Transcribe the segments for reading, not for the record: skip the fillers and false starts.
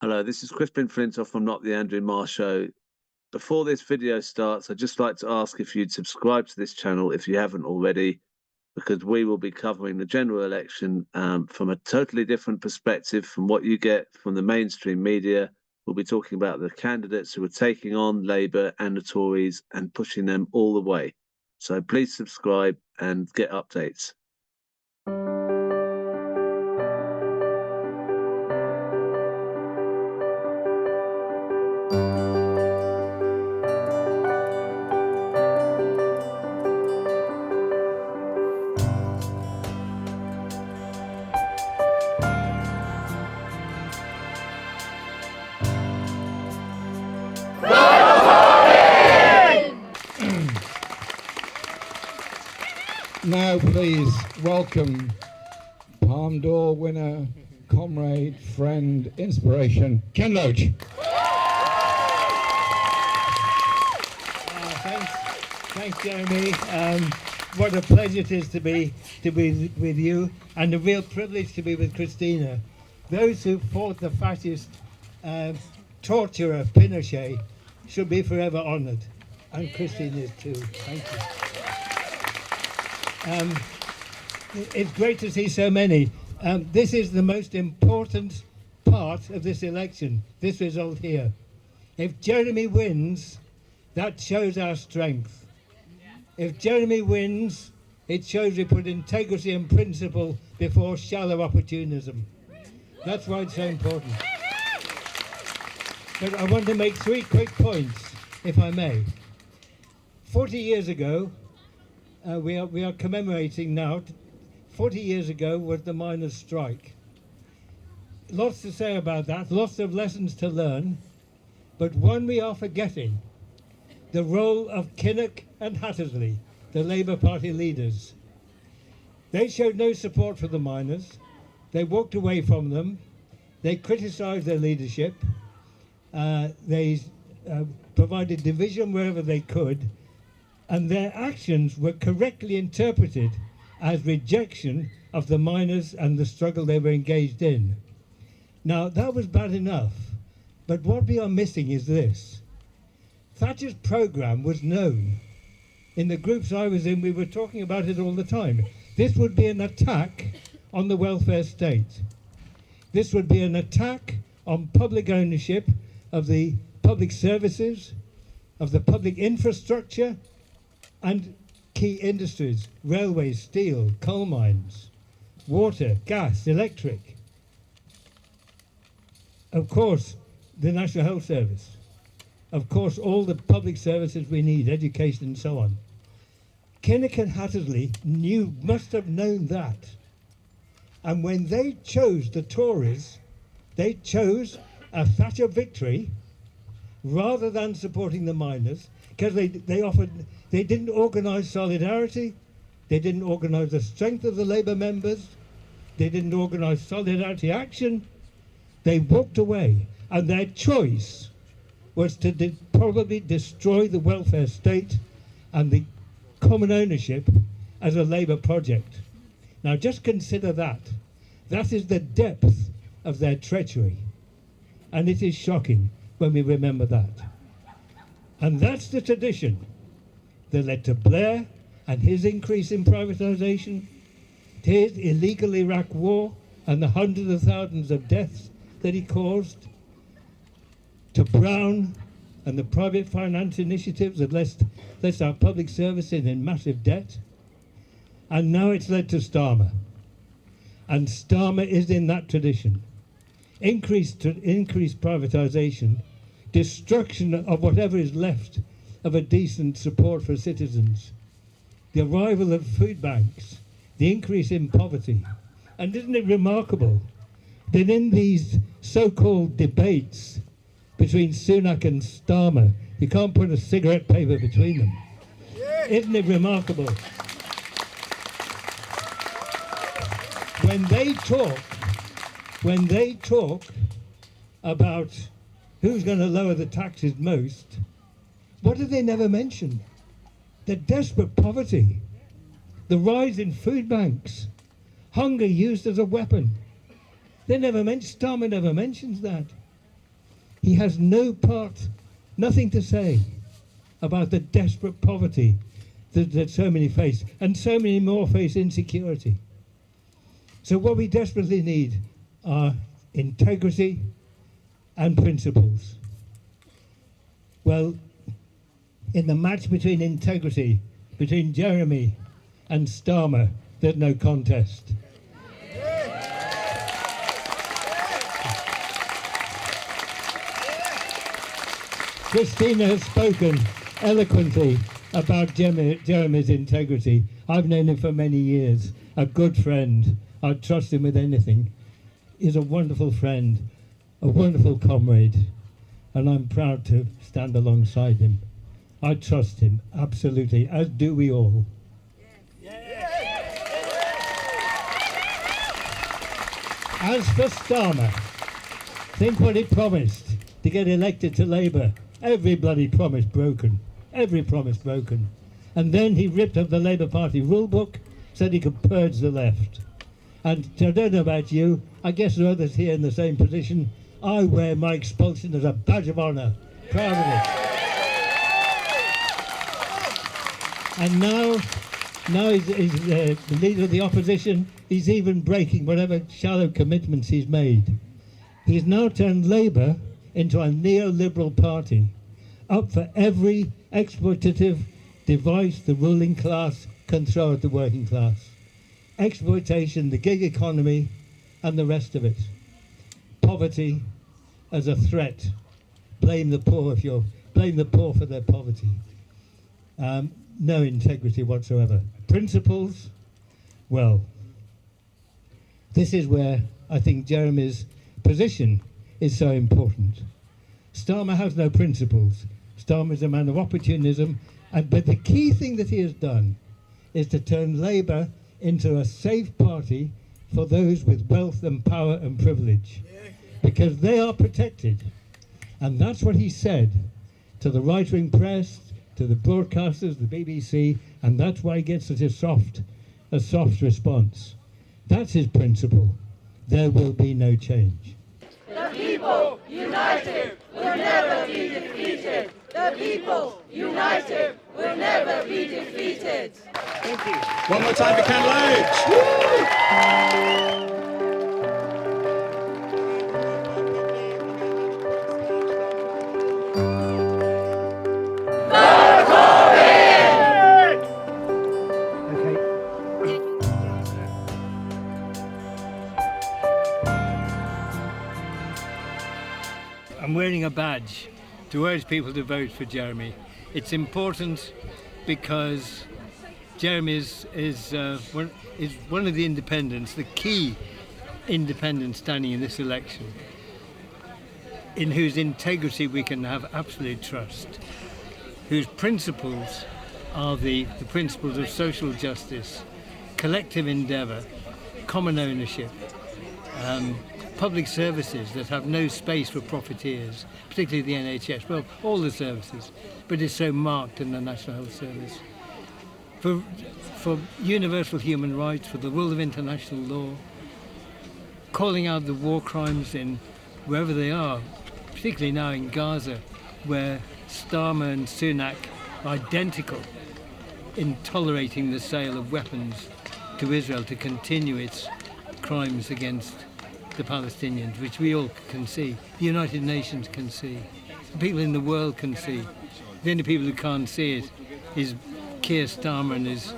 Hello, this is Crispin Flintoff from Not the Andrew Marr Show. Before this video starts, I'd just like to ask if you'd subscribe to this channel if you haven't already, because we will be covering the general election from a totally different perspective from what you get from the mainstream media. We'll be talking about the candidates who are taking on Labour and the Tories and pushing them all the way. So please subscribe and get updates. Now, please welcome Palme d'Or winner, comrade, friend, inspiration, Ken Loach. Thanks, Jeremy. What a pleasure it is to be with you, and a real privilege to be with Christina. Those who fought the fascist torturer Pinochet should be forever honoured, and Christina is too. Thank you. It's great to see so many. This is the most important part of this election, this result here. If Jeremy wins, that shows our strength. If Jeremy wins, it shows we put integrity and principle before shallow opportunism. That's why it's so important. But I want to make 3 quick points, if I may. 40 years ago, we are commemorating now. 40 years ago was the miners' strike. Lots to say about that, lots of lessons to learn, but one we are forgetting: the role of Kinnock and Hattersley, the Labour Party leaders. They showed no support for the miners. They walked away from them. They criticised their leadership. They provided division wherever they could. And their actions were correctly interpreted as rejection of the miners and the struggle they were engaged in. Now, that was bad enough, but what we are missing is this. Thatcher's programme was known. In the groups I was in, we were talking about it all the time. This would be an attack on the welfare state. This would be an attack on public ownership of the public services, of the public infrastructure, and key industries: railways, steel, coal mines, water, gas, electric. Of course, the National Health Service. Of course, all the public services we need, education and so on. Kinnock and Hattersley must have known that. And when they chose the Tories, they chose a Thatcher victory rather than supporting the miners, because they didn't organise solidarity, they didn't organise the strength of the Labour members, they didn't organise solidarity action. They walked away, and their choice was to probably destroy the welfare state and the common ownership as a Labour project. Now just consider that. That is the depth of their treachery. And it is shocking when we remember that. And that's the tradition that led to Blair and his increase in privatisation, to his illegal Iraq war and the hundreds of thousands of deaths that he caused, to Brown and the private finance initiatives that left our public services in massive debt. And now it's led to Starmer. And Starmer is in that tradition. Increased privatisation, destruction of whatever is left of a decent support for citizens, the arrival of food banks, the increase in poverty. And isn't it remarkable that in these so-called debates between Sunak and Starmer, you can't put a cigarette paper between them? Isn't it remarkable? When they talk about who's going to lower the taxes most, what do they never mention? The desperate poverty, the rise in food banks, hunger used as a weapon. Starmer never mentions that. He has nothing to say about the desperate poverty that so many face, and so many more face insecurity. So what we desperately need are integrity and principles. Well, in the match between integrity, between Jeremy and Starmer, there's no contest. Christina has spoken eloquently about Jeremy's integrity. I've known him for many years, a good friend. I'd trust him with anything. He's a wonderful friend, a wonderful comrade, and I'm proud to stand alongside him. I trust him, absolutely, as do we all. As for Starmer, think what he promised to get elected to Labour. Every bloody promise broken. Every promise broken. And then he ripped up the Labour Party rule book, said he could purge the left. And I don't know about you, I guess there are others here in the same position. I wear my expulsion as a badge of honour. Proud of it. And now he's the leader of the opposition. He's even breaking whatever shallow commitments he's made. He's now turned Labour into a neoliberal party, up for every exploitative device the ruling class can throw at the working class. Exploitation, the gig economy, and the rest of it. Poverty as a threat. Blame the poor for their poverty. No integrity whatsoever. Principles, well, this is where I think Jeremy's position is so important. Starmer has no principles. Starmer is a man of opportunism, but the key thing that he has done is to turn Labour into a safe party for those with wealth and power and privilege, because they are protected. And that's what he said to the right-wing press, to the broadcasters, the BBC, and that's why he gets such a soft response. That's his principle. There will be no change. The people united will never be defeated. The people united will never be defeated. Thank you. One more time for Ken Loach. I'm wearing a badge to urge people to vote for Jeremy. It's important because Jeremy is one of the independents, the key independent standing in this election, in whose integrity we can have absolute trust, whose principles are the principles of social justice, collective endeavour, common ownership, public services that have no space for profiteers, particularly the NHS, well, all the services, but it's so marked in the National Health Service. For universal human rights, for the rule of international law, calling out the war crimes in wherever they are, particularly now in Gaza, where Starmer and Sunak are identical in tolerating the sale of weapons to Israel to continue its crimes against the Palestinians, which we all can see, the United Nations can see, people in the world can see. The only people who can't see it is Keir Starmer and his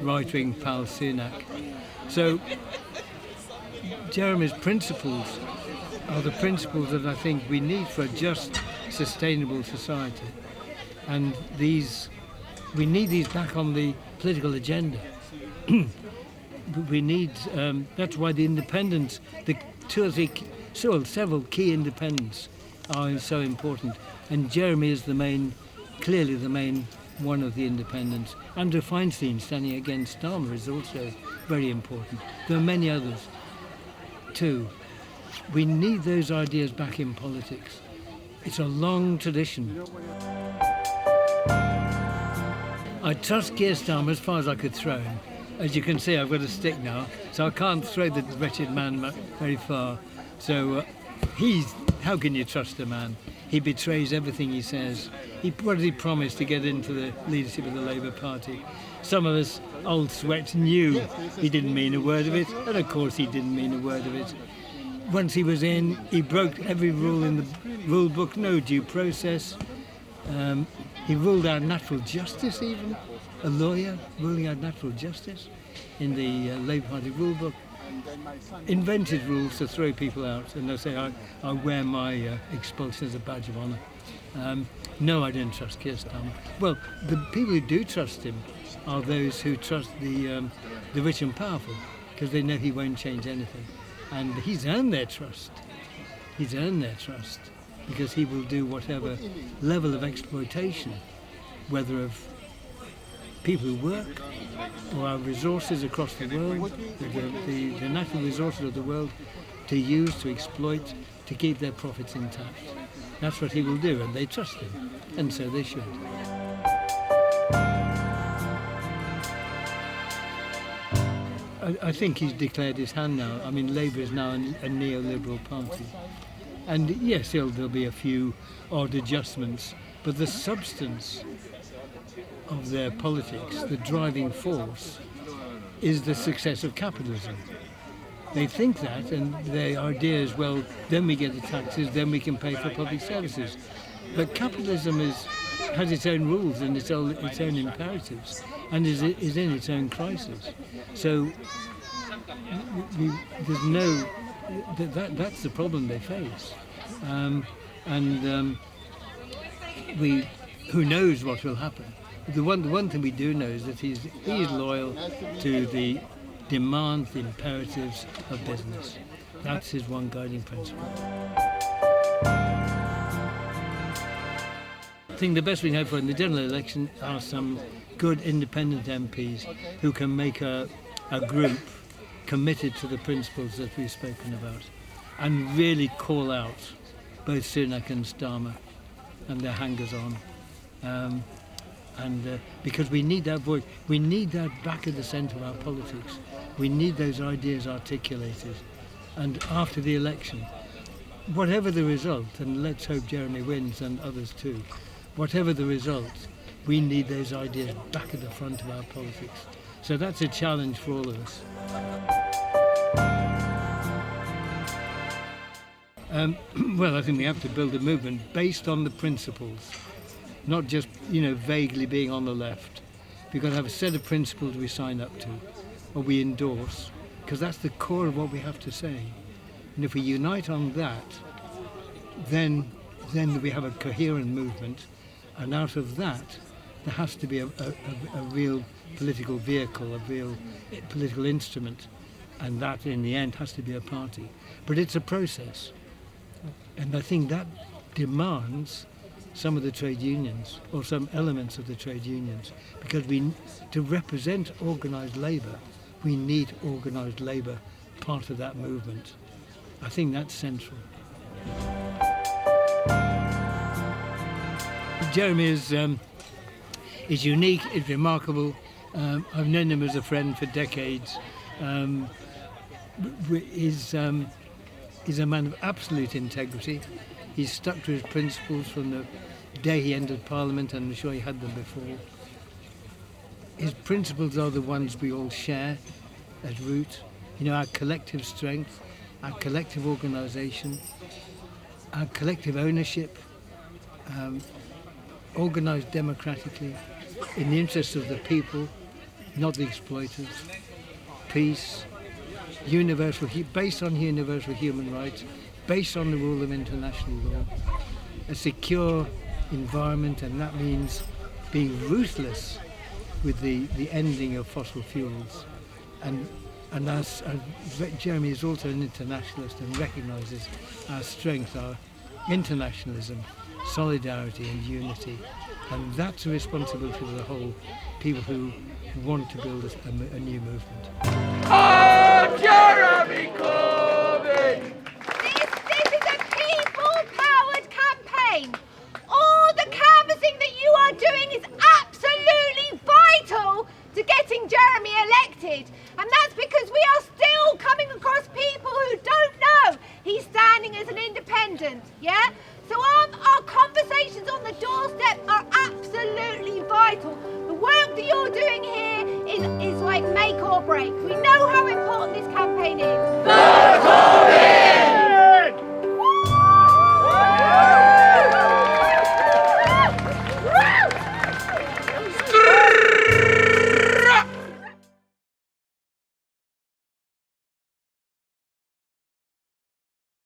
right-wing pal Sunak. So Jeremy's principles are the principles that I think we need for a just, sustainable society. And we need these back on the political agenda. We need, that's why the independents, the several key independents are so important. And Jeremy is clearly the main one of the independents. Andrew Feinstein standing against Starmer is also very important. There are many others too. We need those ideas back in politics. It's a long tradition. I trust Keir Starmer as far as I could throw him. As you can see, I've got a stick now, so I can't throw the wretched man very far. So he's how can you trust a man? He betrays everything he says. What did he promise to get into the leadership of the Labour Party? Some of us old sweats knew he didn't mean a word of it, and of course he didn't mean a word of it. Once he was in, he broke every rule in the rule book, no due process. He ruled out natural justice even, a lawyer ruling out natural justice in the Labour Party rule book. Invented rules to throw people out, and they'll say, I wear my expulsion as a badge of honour. No, I don't trust Keir Starmer. Well, the people who do trust him are those who trust the rich and powerful, because they know he won't change anything. And he's earned their trust. He's earned their trust because he will do whatever level of exploitation, whether of people who work or our resources across the world, the natural resources of the world, to use, to exploit, to keep their profits intact. That's what he will do, and they trust him, and so they should. I think he's declared his hand now. I mean, Labour is now a neoliberal party. And yes, there'll be a few odd adjustments, but the substance of their politics, the driving force, is the success of capitalism. They think that, and their idea is, well, then we get the taxes, then we can pay for public services. But capitalism has its own rules and its own imperatives, and is in its own crisis. So there's no, that's the problem they face. Who knows what will happen? The one thing we do know is that he is loyal to the demands, the imperatives of business. That's his one guiding principle. I think the best we can hope for in the general election are some good independent MPs who can make a group committed to the principles that we've spoken about and really call out both Sunak and Starmer and their hangers-on. Because we need that voice, we need that back at the centre of our politics. We need those ideas articulated. And after the election, whatever the result, and let's hope Jeremy wins and others too, whatever the result, we need those ideas back at the front of our politics. So that's a challenge for all of us. Well, I think we have to build a movement based on the principles, not just, vaguely being on the left. We've got to have a set of principles we sign up to, or we endorse, because that's the core of what we have to say. And if we unite on that, then we have a coherent movement, and out of that, there has to be a real political vehicle, a real political instrument, and that, in the end, has to be a party. But it's a process, and I think that demands some of the trade unions, or some elements of the trade unions, because to represent organised labour, we need organised labour part of that movement. I think that's central. Jeremy is unique, is remarkable. I've known him as a friend for decades. He's a man of absolute integrity. He's stuck to his principles from the day he entered Parliament, and I'm sure he had them before. His principles are the ones we all share at root. Our collective strength, our collective organisation, our collective ownership, organised democratically in the interests of the people, not the exploiters. Peace, based on universal human rights, based on the rule of international law, a secure environment, and that means being ruthless with the ending of fossil fuels. And as Jeremy is also an internationalist and recognises our strength, our internationalism, solidarity and unity. And that's a responsibility to the whole people who want to build a new movement. Oh, Jeremy Corbyn! This is a people-powered campaign. All the canvassing that you are doing is absolutely vital to getting Jeremy elected. And that's because we are still coming across people who don't know he's standing as an independent. conversations on the doorstep are absolutely vital. The work that you're doing here is like make or break. We know how important this campaign is.